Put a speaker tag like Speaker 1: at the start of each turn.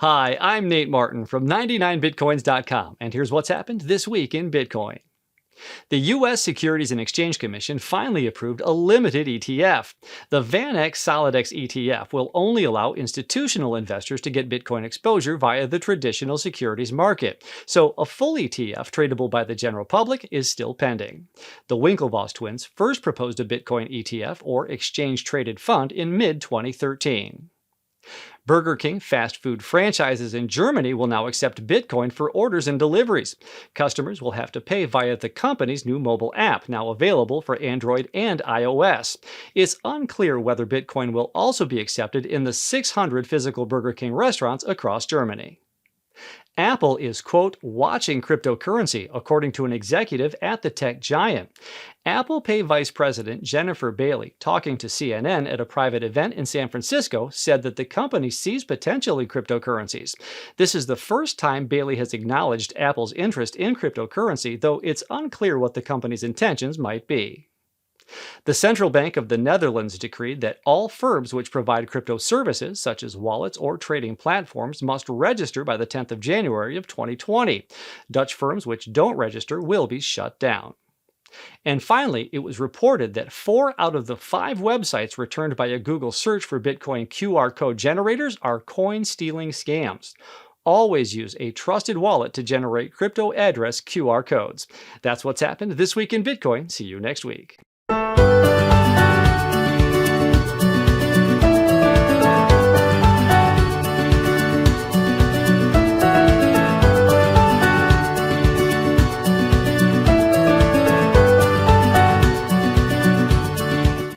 Speaker 1: Hi, I'm Nate Martin from 99bitcoins.com, and here's what's happened this week in Bitcoin. The U.S. Securities and Exchange Commission finally approved a limited ETF. The VanEck SolidX ETF will only allow institutional investors to get Bitcoin exposure via the traditional securities market, so a full ETF tradable by the general public is still pending. The Winklevoss twins first proposed a Bitcoin ETF, or exchange traded fund, in mid 2013. Burger King fast food franchises in Germany will now accept Bitcoin for orders and deliveries. Customers will have to pay via the company's new mobile app, now available for Android and iOS. It's unclear whether Bitcoin will also be accepted in the 600 physical Burger King restaurants across Germany. Apple is, quote, watching cryptocurrency, according to an executive at the tech giant. Apple Pay Vice President Jennifer Bailey, talking to CNN at a private event in San Francisco, said that the company sees potential in cryptocurrencies. This is the first time Bailey has acknowledged Apple's interest in cryptocurrency, though it's unclear what the company's intentions might be. The Central Bank of the Netherlands decreed that all firms which provide crypto services, such as wallets or trading platforms, must register by the 10th of January of 2020. Dutch firms which don't register will be shut down. And finally, it was reported that 4 out of the 5 websites returned by a Google search for Bitcoin QR code generators are coin-stealing scams. Always use a trusted wallet to generate crypto address QR codes. That's what's happened this week in Bitcoin. See you next week.